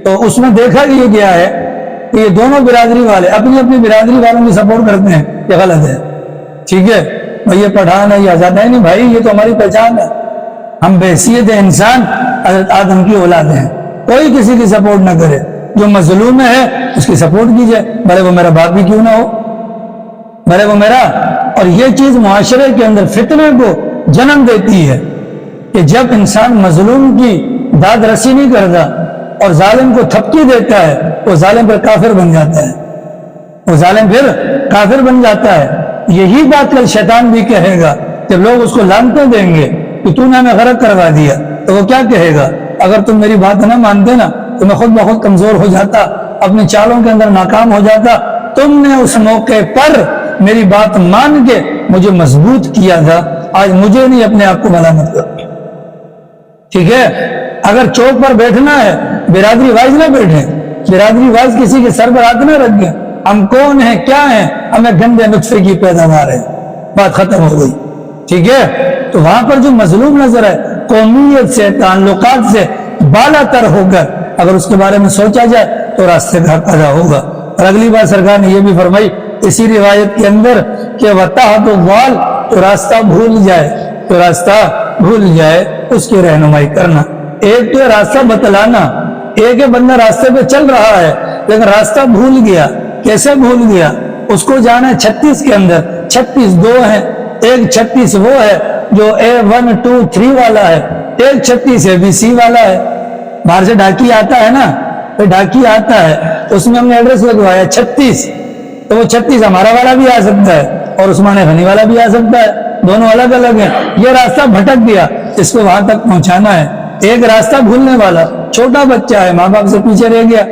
A: تو اس میں دیکھا یہ گیا ہے کہ یہ دونوں برادری والے اپنی اپنی برادری والوں کی سپورٹ کرتے ہیں. یہ غلط ہے. ٹھیک ہے, یہ پٹھان ہے, یہ آزاد ہے, نہیں بھائی, یہ تو ہماری پہچان ہے. ہم بحیثیت انسان حضرت آدم کی اولاد ہیں. کوئی کسی کی سپورٹ نہ کرے, جو مظلوم ہے اس کی سپورٹ کیجئے, بھلے وہ میرا باپ بھی کیوں نہ ہو, بھلے وہ میرا. اور یہ چیز معاشرے کے اندر فتنے کو جنم دیتی ہے کہ جب انسان مظلوم کی داد رسی نہیں کرتا اور ظالم کو تھپکی دیتا ہے, وہ ظالم پھر کافر بن جاتا ہے. یہی بات کل شیطان بھی کہے گا جب لوگ اس کو لعنتیں دیں گے کہ تو نے ہمیں غرق کروا دیا, تو وہ کیا کہے گا؟ اگر تم میری بات نہ مانتے نا تو میں خود بخود کمزور ہو جاتا, اپنی چالوں کے اندر ناکام ہو جاتا. تم نے اس موقع پر میری بات مان کے مجھے مضبوط کیا تھا, آج مجھے نہیں اپنے آپ کو ملامت کر. ٹھیک ہے, اگر چوک پر بیٹھنا ہے برادری وائز نہ بیٹھیں, برادری وائز کسی کے سر پر ہاتھ نہ رکھیں. ہم کون ہیں, کیا ہیں, ہمیں گندے نطفے کی پیداوار ہے, بات ختم ہو گئی. ٹھیک ہے, تو وہاں پر جو مظلوم نظر ہے قومیت سے, تعلقات سے بالا تر ہو کر اگر اس کے بارے میں سوچا جائے تو راستے کا حق ادا ہوگا. اور اگلی بار سرکار نے یہ بھی فرمائی اسی روایت کے اندر کہ وَتَحَتُ الضَّالِ, تو راستہ بھول جائے, تو راستہ بھول جائے اس کی رہنمائی کرنا. ایک تو راستہ بتلانا, ایک بندہ راستے پہ چل رہا ہے لیکن راستہ بھول گیا. کیسے بھول گیا؟ اس کو جانا ہے 36 کے اندر, 36 دو ہیں, ایک 36 وہ ہے جو A1 2 3 والا ہے, ایک 36 ABC والا ہے. باہر سے ڈاکی آتا ہے نا, تو ڈاکی آتا ہے تو اس میں ہم نے ایڈریس لگوایا 36, تو وہ 36 ہمارا والا بھی آ سکتا ہے اور عثمان غنی والا بھی آ سکتا ہے, دونوں الگ الگ ہیں. یہ راستہ بھٹک گیا, اس کو وہاں تک پہنچانا ہے. ایک راستہ بھولنے والا چھوٹا بچہ ہے, ماں باپ سے پیچھے رہ گیا,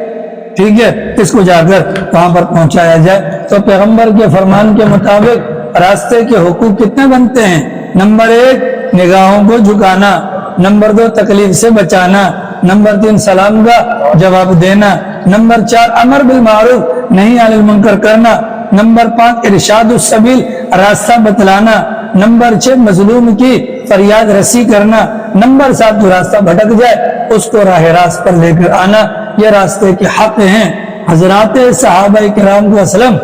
A: ٹھیک ہے, اس کو جا کر وہاں پر پہنچایا جائے. تو پیغمبر کے فرمان کے مطابق راستے کے حقوق کتنے بنتے ہیں؟ نمبر 1 نگاہوں کو جھکانا, نمبر 2 تکلیف سے بچانا, نمبر 3 سلام کا جواب دینا, نمبر 4 امر بالمعروف نہیں عن المنکر کرنا, نمبر 5 ارشاد السبیل راستہ بتلانا, نمبر 6 مظلوم کی فریاد رسی کرنا, نمبر 7 جو راستہ بھٹک جائے اس کو راہ راست پر لے کر آنا. یہ راستے کے حق ہیں. حضرات صحابہ کرام کو اسلم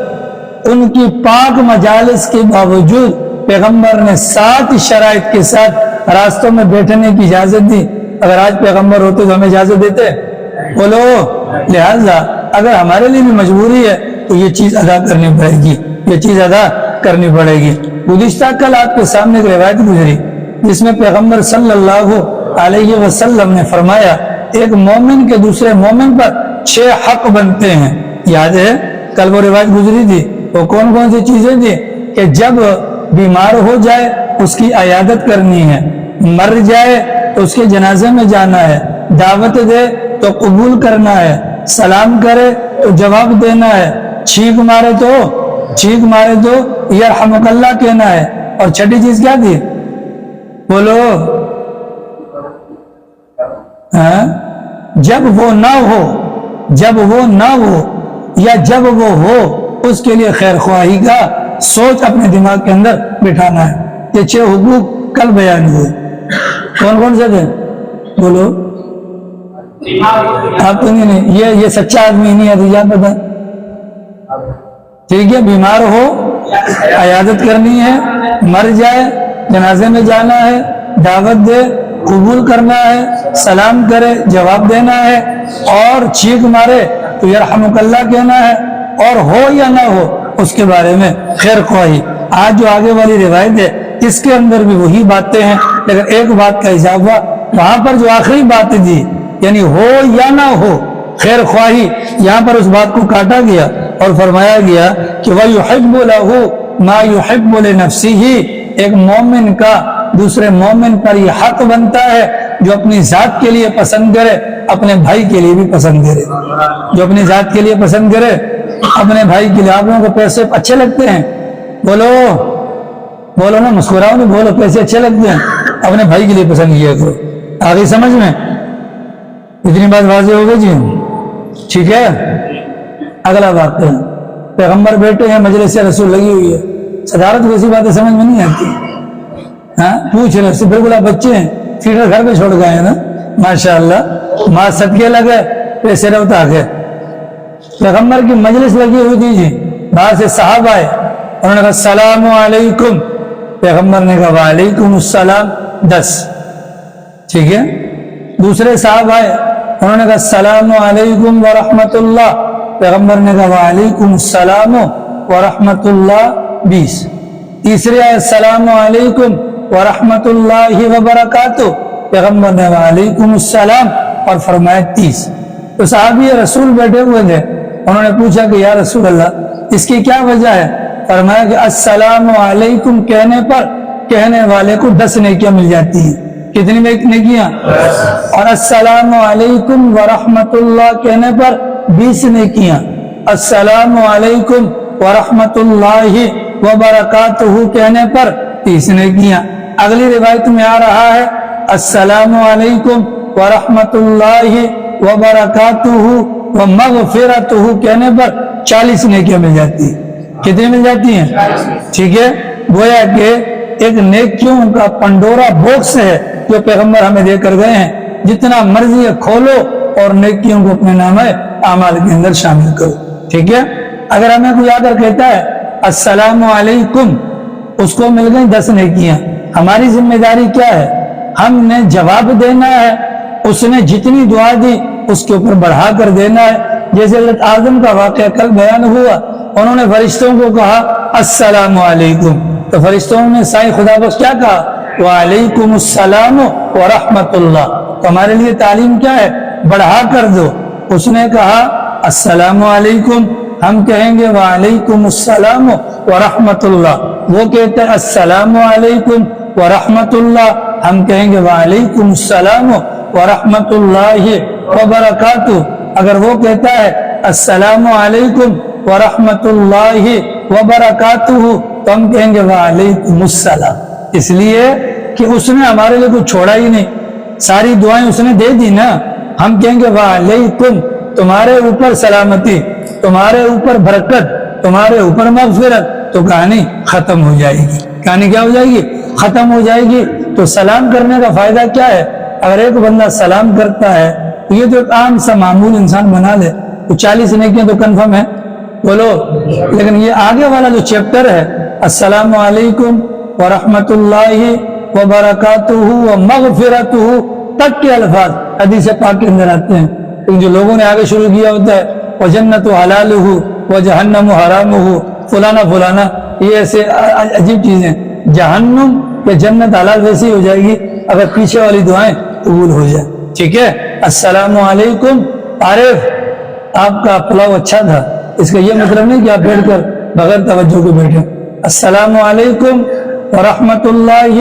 A: ان کی پاک مجالس کے باوجود پیغمبر نے 7 شرائط کے ساتھ راستوں میں بیٹھنے کی اجازت دی. اگر آج پیغمبر ہوتے تو ہمیں اجازت دیتے؟ بولو. لہذا اگر ہمارے لیے بھی مجبوری ہے تو یہ چیز ادا کرنی پڑے گی, یہ چیز ادا کرنی پڑے گی. گزشتہ کل آپ کے سامنے ایک روایت گزری جس میں پیغمبر صلی اللہ علیہ وسلم نے فرمایا ایک مومن کے دوسرے مومن پر 6 حق بنتے ہیں. یاد ہے کل وہ روایت گزری تھی, وہ کون کون سی چیزیں تھی؟ کہ جب بیمار ہو جائے اس کی عیادت کرنی ہے, مر جائے تو اس کے جنازے میں جانا ہے, دعوت دے تو قبول کرنا ہے, سلام کرے تو جواب دینا ہے, چھینک مارے تو یرحمک اللہ کہنا ہے. اور چھٹی چیز کیا تھی؟ بولو. جب وہ نہ ہو یا جب وہ ہو اس کے لیے خیر خواہی کا سوچ اپنے دماغ کے اندر بٹھانا ہے. یہ 6 حقوق کل بیان ہوئے. کون کون سے تھے؟ بولو. آپ تو نہیں, یہ سچا آدمی نہیں ہے تو کیا پتا. ٹھیک ہے, بیمار ہو عیادت کرنی ہے, مر جائے جنازے میں جانا ہے, دعوت دے قبول کرنا ہے, سلام کرے جواب دینا ہے, اور چھینک مارے تو یرحمک اللہ کہنا ہے, اور ہو یا نہ ہو اس کے بارے میں خیر خواہی. آج جو آگے والی روایت ہے اس کے اندر بھی وہی باتیں ہیں, لیکن ایک بات کا اضافہ وہاں پر جو آخری بات دی یعنی ہو یا نہ ہو خیر خواہی, یہاں پر اس بات کو کاٹا گیا اور فرمایا گیا کہ وَيُحِبُّ لَهُ مَا يُحِبُّ لِنَفْسِهِ. ایک مومن کا دوسرے مومن پر یہ حق بنتا ہے جو اپنی ذات کے لیے پسند کرے اپنے بھائی کے لیے بھی پسند کرے. جو اپنی ذات کے لیے پسند کرے اپنے بھائی کے لیے. آپ لوگوں کو پیسے اچھے لگتے ہیں؟ بولو نا, مسکراؤ نہیں, بولو پیسے اچھے لگتے ہیں, اپنے بھائی کے لیے پسند کیا کرو. آگے سمجھ میں اتنی بات واضح ہو گئی جی. ٹھیک ہے, اگلا بات ہے پیغمبر بیٹے ہیں, مجلس رسول لگی ہوئی ہے, صدارت کو ایسی باتیں سمجھ میں نہیں آتی. پوچھ رہے سے بالکل آپ بچے ہیں, فیڈر گھر پہ چھوڑ گئے ہیں نا, ماشاءاللہ, ماں صدقے لگے پیسے روتا کے. پیغمبر کی مجلس لگی ہوئی تھی جی, باہر سے صحابہ آئے, انہوں نے کہا السلام علیکم, پیغمبر نے کہا وعلیکم السلام 10. ٹھیک ہے, دوسرے صاحب آئے, انہوں نے کہا السلام علیکم ورحمۃ اللہ, پیغمبر نے کہا وعلیکم السلام ورحمۃ اللہ 20. تیسرے آئے السلام علیکم ورحمۃ اللہ وبرکاتہ, پیغمبر نے وعلیکم السلام اور فرمایا 30. تو صحابی رسول بیٹھے ہوئے تھے, انہوں نے پوچھا کہ یا رسول اللہ اس کی کیا وجہ ہے؟ فرمایا کہ السلام علیکم کہنے پر کہنے والے کو 10 نیکیاں مل جاتی ہیں. کتنی نیکیاں؟ اور السلام علیکم ورحمۃ اللہ کہنے پر 20 نیکیاں. السلام علیکم ورحمۃ اللہ وبرکاتہ کہنے پر 30 نیکیاں. اگلی روایت میں آ رہا ہے السلام علیکم ورحمۃ اللہ وبرکاتہ ومغفرتہ کہنے پر 40 نیکیاں مل جاتی ہیں۔ کتنی مل جاتی ہیں؟ ٹھیک ہے، گویا کہ ایک نیکیوں کا پنڈورا باکس ہے جو پیغمبر ہمیں دے کر گئے ہیں، جتنا مرضی ہے کھولو اور نیکیوں کو اپنے نامہ اعمال کے اندر شامل کرو۔ ٹھیک ہے، اگر ہمیں کوئی آ کر کہتا ہے السلام علیکم، اس کو مل گئی 10 نیکیاں۔ ہماری ذمہ داری کیا ہے؟ ہم نے جواب دینا ہے، اس نے جتنی دعا دی اس کے اوپر بڑھا کر دینا ہے۔ جیسے حضرت آدم کا واقعہ کل بیان ہوا، انہوں نے فرشتوں کو کہا السلام علیکم، تو فرشتوں نے سائیں خدا بخش کیا کہا؟ وعلیکم السلام ورحمۃ اللہ۔ تو ہمارے لیے تعلیم کیا ہے؟ بڑھا کر دو۔ اس نے کہا السلام علیکم، ہم کہیں گے وعلیکم السلام ورحمۃ اللہ۔ وہ کہتے ہیں السلام علیکم ورحمۃ اللہ، ہم کہیں گے وعلیکم السلام ورحمۃ اللہ وبرکاتہ۔ اگر وہ کہتا ہے السلام علیکم ورحمۃ اللہ وبرکاتہ تو ہم کہیں گے وعلیکم السلام، اس لیے کہ اس نے ہمارے لیے کچھ چھوڑا ہی نہیں، ساری دعائیں اس نے دے دی نا۔ ہم کہیں گے وعلیکم، تمہارے اوپر سلامتی، تمہارے اوپر برکت، تمہارے اوپر مغفرت، تو کہانی ختم ہو جائے گی۔ کہانی کیا ہو جائے گی؟ ختم ہو جائے گی۔ تو سلام کرنے کا فائدہ کیا ہے؟ اگر ایک بندہ سلام کرتا ہے تو یہ تو ایک عام سا معمول انسان بنا لے تو 40 نیکیاں تو کنفرم ہے، بولو۔ لیکن یہ آگے والا جو چیپٹر ہے السلام علیکم ورحمۃ اللہ وبرکاتہ ومغفرتہ تک کے الفاظ حدیث پاک کے اندر آتے ہیں، لیکن جو لوگوں نے آگے شروع کیا ہوتا ہے وجنت حلالہ وجہنم حرامہ فلانا فلانا، یہ ایسے عجیب چیزیں۔ جہنم یا جنت حلال ویسی ہو جائے گی اگر پیچھے والی دعائیں قبول ہو جائے۔ ٹھیک ہے، السلام علیکم عارف، آپ کا پلاؤ اچھا تھا، اس کا یہ مطلب نہیں کہ آپ بیٹھ کر بغیر توجہ کے بیٹھے۔ السلام علیکم ورحمۃ اللہ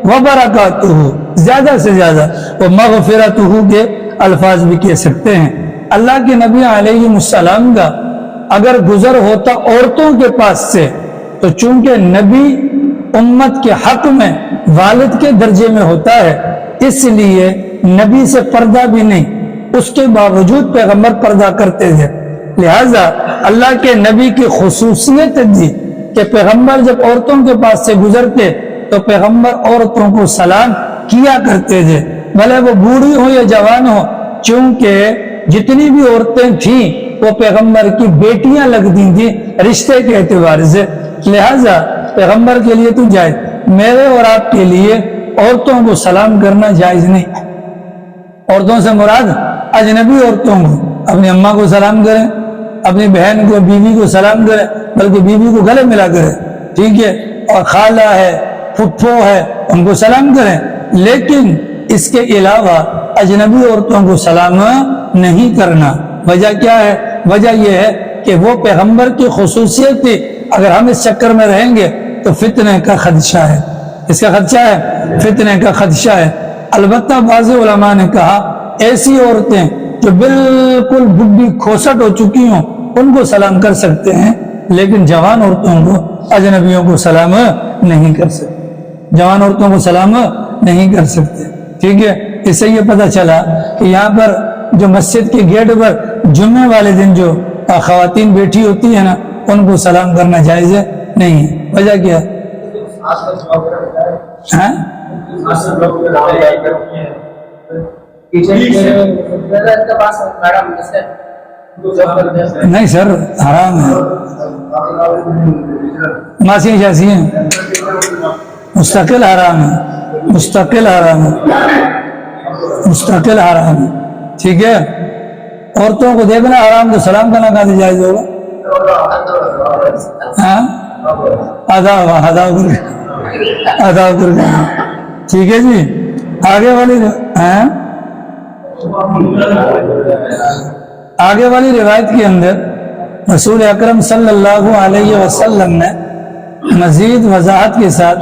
A: وبرکاتہ، زیادہ سے زیادہ وہ مغفرتہ کے الفاظ بھی کہہ سکتے ہیں۔ اللہ کے نبی علیہ السلام کا اگر گزر ہوتا عورتوں کے پاس سے تو چونکہ نبی امت کے حق میں والد کے درجے میں ہوتا ہے، اس لیے نبی سے پردہ بھی نہیں، اس کے باوجود پیغمبر پردہ کرتے تھے۔ لہذا اللہ کے نبی کی خصوصیت تھی کہ پیغمبر جب عورتوں کے پاس سے گزرتے تو پیغمبر عورتوں کو سلام کیا کرتے تھے، بھلے وہ بوڑھی ہو یا جوان ہو، چونکہ جتنی بھی عورتیں تھیں وہ پیغمبر کی بیٹیاں لگتی تھیں رشتے کے اعتبار سے۔ لہذا پیغمبر کے لیے تو جائز، میرے اور آپ کے لیے عورتوں کو سلام کرنا جائز نہیں۔ عورتوں سے مراد اجنبی عورتوں کو، اپنی اماں کو سلام کریں، اپنی بہن کو، بیوی کو سلام کریں، بلکہ بیوی کو گلے ملا کریں، ٹھیک ہے، اور خالہ ہے، پھپھو ہے، ان کو سلام کریں، لیکن اس کے علاوہ اجنبی عورتوں کو سلام نہیں کرنا۔ وجہ کیا ہے؟ وجہ یہ ہے کہ وہ پیغمبر کی خصوصیت تھی، اگر ہم اس چکر میں رہیں گے تو فتنے کا خدشہ ہے۔ اس کا خدشہ ہے، فتنے کا خدشہ ہے۔ البتہ بعض علماء نے کہا ایسی عورتیں جو بالکل بڈھی کھوسٹ ہو چکی ہوں ان کو سلام کر سکتے ہیں، لیکن جوان عورتوں کو، اجنبیوں کو سلام نہیں کر سکتے، جوان عورتوں کو سلام نہیں کر سکتے۔ ٹھیک ہے، اس سے یہ پتہ چلا کہ یہاں پر جو مسجد کے گیٹ پر جمعے والے دن جو خواتین بیٹھی ہوتی ہیں نا، ان کو سلام کرنا جائز نہیں ہے۔ وجہ کیا ہے؟ نہیں سر، حرام ہے، ماسی شاسی ہیں، مستقل حرام ہے، مستقل حرام ہے، مستقل حرام ہے۔ ٹھیک ہے، عورتوں کو دیکھنا حرام تو سلام کرنا کہاں سے جائز ہوگا؟ ادا کر کے۔ ٹھیک ہے جی، آگے والی روایت کے اندر رسول اکرم صلی اللہ علیہ وسلم نے مزید وضاحت کے ساتھ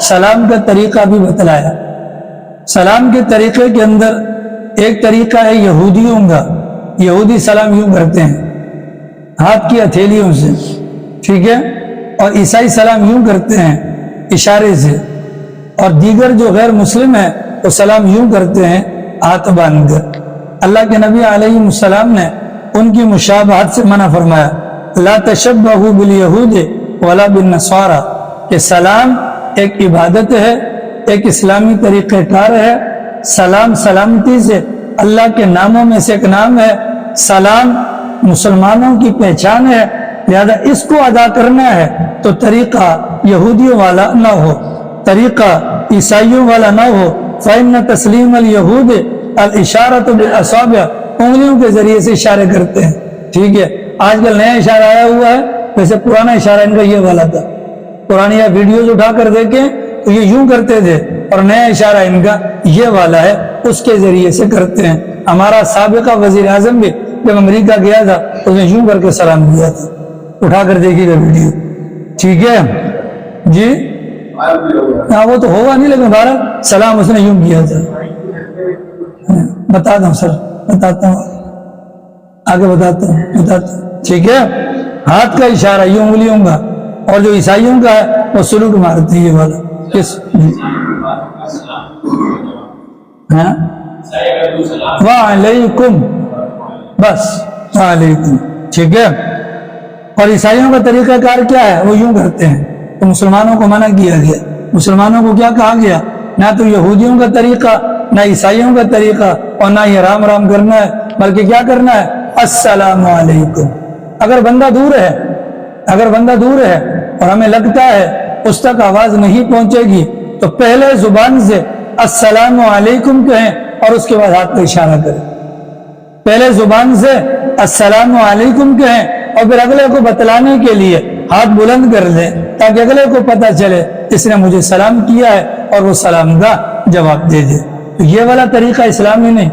A: سلام کا طریقہ بھی بتلایا۔ سلام کے طریقے کے اندر ایک طریقہ ہے یہودیوں کا، یہودی سلام یوں کرتے ہیں ہاتھ کی ہتھیلیوں سے، ٹھیک ہے، اور عیسائی سلام یوں کرتے ہیں اشارے سے۔ اور دیگر جو غیر مسلم ہیں وہ سلام یوں کرتے ہیں ہاتھ باندھ کر۔ اللہ کے نبی علیہ السلام نے ان کی مشابہت سے منع فرمایا، لا تشبہوا بالیہود ولا بالنصارى، کہ سلام ایک عبادت ہے، ایک اسلامی طریقہ کار ہے۔ سلام سلامتی سے اللہ کے ناموں میں سے ایک نام ہے، سلام مسلمانوں کی پہچان ہے، لہذا اس کو ادا کرنا ہے تو طریقہ یہودیوں والا نہ ہو، طریقہ عیسائیوں والا نہ ہو۔ فإن تسلیم اليہود الاشارۃ بالاصابع، انگلیوں کے ذریعے سے اشارے کرتے ہیں، ٹھیک ہے۔ آج کل نیا اشارہ آیا ہوا ہے، ویسے پرانا اشارہ ان کا یہ والا تھا، پرانی ویڈیوز اٹھا کر دیکھیں تو یہ یوں کرتے تھے، اور نیا اشارہ ان کا یہ والا ہے، اس کے ذریعے سے کرتے ہیں۔ ہمارا سابقہ وزیر اعظم بھی جب امریکہ گیا تھا اس نے یوں کر کے سلام کیا تھا، اٹھا کر دیکھیے گا ویڈیو، ٹھیک ہے جی۔ ہاں وہ تو ہوگا نہیں، لیکن بہرحال سلام اس نے یوں کیا تھا۔ بتاتا ہوں سر، بتاتا ہوں، آگے بتاتا ہوں، ٹھیک ہے۔ ہاتھ کا اشارہ یہ انگلیوں کا، اور جو عیسائیوں کا ہے وہ سلوٹ مارتے ہیں، یہ والا کس ہاں وعلیکم، بس وعلیکم، ٹھیک ہے۔ اور عیسائیوں کا طریقہ کار کیا ہے؟ وہ یوں کرتے ہیں، تو مسلمانوں کو منع کیا گیا۔ مسلمانوں کو کیا کہا گیا؟ نہ تو یہودیوں کا طریقہ، نہ عیسائیوں کا طریقہ، اور نہ یہ رام رام کرنا ہے، بلکہ کیا کرنا ہے؟ السلام علیکم۔ اگر بندہ دور ہے، اگر بندہ دور ہے اور ہمیں لگتا ہے اس تک آواز نہیں پہنچے گی تو پہلے زبان سے السلام علیکم کہیں اور اس کے بعد ہاتھ کا اشارہ کریں۔ پہلے زبان سے السلام علیکم کہیں اور پھر اگلے کو بتلانے کے لیے ہاتھ بلند کر دیں تاکہ اگلے کو پتہ چلے اس نے مجھے سلام کیا ہے اور وہ سلام کا جواب دے دے۔ تو یہ والا طریقہ اسلامی نہیں،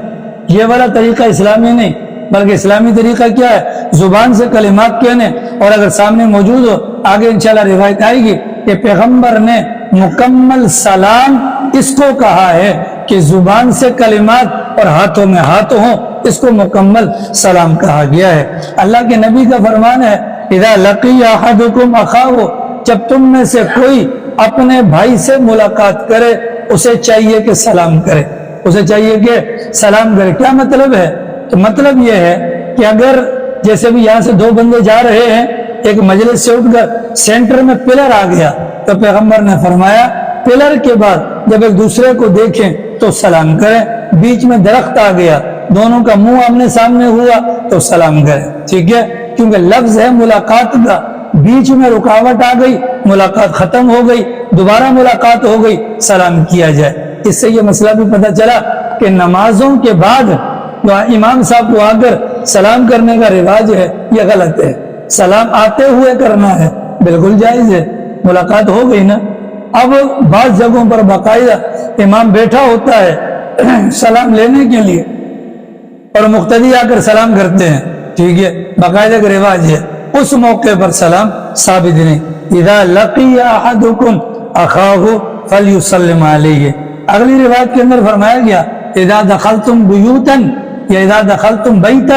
A: یہ والا طریقہ اسلامی نہیں، بلکہ اسلامی طریقہ کیا ہے؟ زبان سے کلمات کہنے، اور اگر سامنے موجود ہو، آگے انشاءاللہ روایت آئے گی کہ پیغمبر نے مکمل سلام اس کو کہا ہے کہ زبان سے کلمات اور ہاتھوں میں ہاتھ ہوں، اس کو مکمل سلام کہا گیا ہے۔ اللہ کے نبی کا فرمان ہے، اذا لقی احدکم اخاہ، جب تم میں سے کوئی اپنے بھائی سے ملاقات کرے اسے چاہیے کہ سلام کرے، اسے چاہیے کہ سلام کرے۔ کیا مطلب ہے؟ تو مطلب یہ ہے کہ اگر جیسے بھی یہاں سے دو بندے جا رہے ہیں، ایک مجلس سے اٹھ کر سینٹر میں پلر آ گیا تو پیغمبر نے فرمایا پلر کے بعد جب ایک دوسرے کو دیکھیں تو سلام کریں۔ بیچ میں درخت آ گیا، دونوں کا منہ آمنے سامنے ہوا تو سلام کریں، ٹھیک ہے، کیونکہ لفظ ہے ملاقات کا، بیچ میں رکاوٹ آ گئی، ملاقات ختم ہو گئی، دوبارہ ملاقات ہو گئی، سلام کیا جائے۔ اس سے یہ مسئلہ بھی پتہ چلا کہ نمازوں کے بعد امام صاحب کو آ کر سلام کرنے کا رواج ہے، یہ غلط ہے۔ سلام آتے ہوئے کرنا ہے، بالکل جائز ہے، ملاقات ہو گئی نا۔ اب بعض جگہوں پر باقاعدہ امام بیٹھا ہوتا ہے سلام لینے کے لیے اور مقتدی آ کر سلام کرتے ہیں، ٹھیک ہے، باقاعدہ کا رواج ہے، اس موقع پر سلام ثابت نہیں۔ اذا لقی احدکم اخاہ فلیسلم علیہ۔ اگلی روایت کے اندر فرمایا گیا اذا دخلتم بیوتا یا اذا دخلتم بیتا،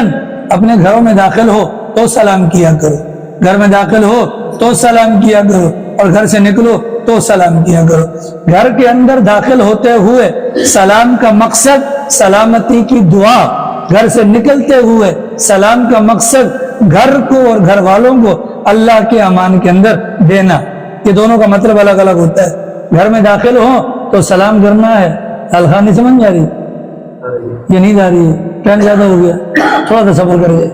A: اپنے گھروں میں داخل ہو تو سلام کیا کرو، گھر میں داخل ہو تو سلام کیا کرو، اور گھر سے نکلو تو سلام کیا کرو۔ گھر کے اندر داخل ہوتے ہوئے سلام کا مقصد سلامتی کی دعا، گھر سے نکلتے ہوئے سلام کا مقصد گھر کو اور گھر والوں کو اللہ کے امان کے اندر دینا۔ یہ دونوں کا مطلب الگ الگ ہوتا ہے۔ گھر میں داخل ہو تو سلام کرنا ہے، الخان نہیں سمجھ جا رہی، یہ نہیں جا رہی ہے، ٹائم زیادہ ہو گیا، تھوڑا سا صبر کر جائے،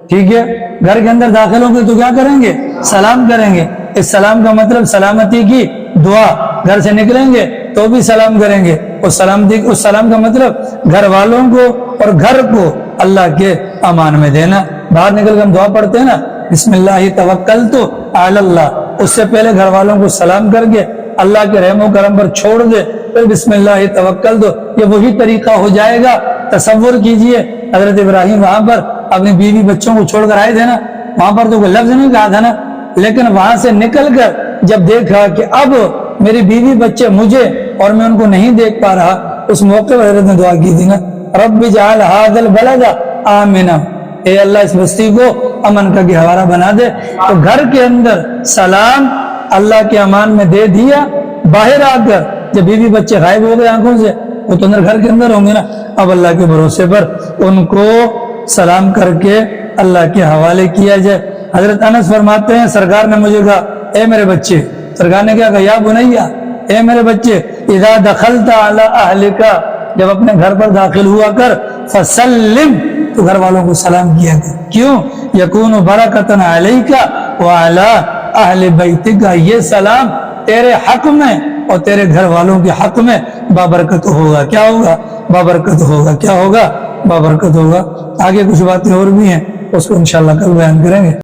A: ٹھیک ہے۔ گھر کے اندر داخل ہوں گے تو کیا کریں گے؟ سلام کریں گے۔ اس سلام کا مطلب سلامتی کی دعا، گھر سے نکلیں گے تو بھی سلام کریں گے، اس سلام کا مطلب گھر والوں کو اور گھر کو اللہ کے امان میں دینا۔ باہر نکل کر ہم دعا پڑھتے ہیں نا، بسم اللہ توکلت علی اللہ، اس سے پہلے گھر والوں کو سلام کر کے اللہ کے رحم و کرم پر چھوڑ دے، پھر بسم اللہ توکلت، یہ وہی طریقہ ہو جائے گا۔ تصور کیجئے حضرت ابراہیم وہاں پر اپنی بیوی بچوں کو چھوڑ کر آئے تھے نا، وہاں پر تو کوئی لفظ نہیں کہا تھا نا، لیکن وہاں سے نکل کر جب دیکھا کہ اب میری بیوی بچے مجھے اور میں ان کو نہیں دیکھ پا رہا، اس موقع پر حضرت نے دعا کی تھی نا، رب اجعل ھذا البلد آمنا، اے اللہ اس بستی کو امن کا گہوارہ بنا دے۔ تو گھر کے اندر سلام اللہ کے امان میں دے دیا، باہر آ کر جب بیوی بچے غائب ہو گئے آنکھوں سے وہ تو اندر گھر کے اندر ہوں گے نا، اب اللہ کے بھروسے پر ان کو سلام کر کے اللہ کے حوالے کیا جائے۔ حضرت انس فرماتے ہیں سرکار نے مجھے کہا اے میرے بچے، سرکار نے کیا کہا یا بنیا، اے میرے بچے، اذا دخلت علی اہلک، جب اپنے گھر پر داخل ہوا کر، فسلم، تو گھر والوں کو سلام کیا کر، کیوں؟ یکون برکۃ علیک وعلی اہل بیتک، یہ سلام تیرے حق میں اور تیرے گھر والوں کے حق میں بابرکت ہوگا۔ کیا ہوگا؟ بابرکت ہوگا۔ کیا ہوگا؟ بابرکت ہوگا۔ آگے کچھ باتیں اور بھی ہیں، اس کو انشاءاللہ کل بیان کریں گے۔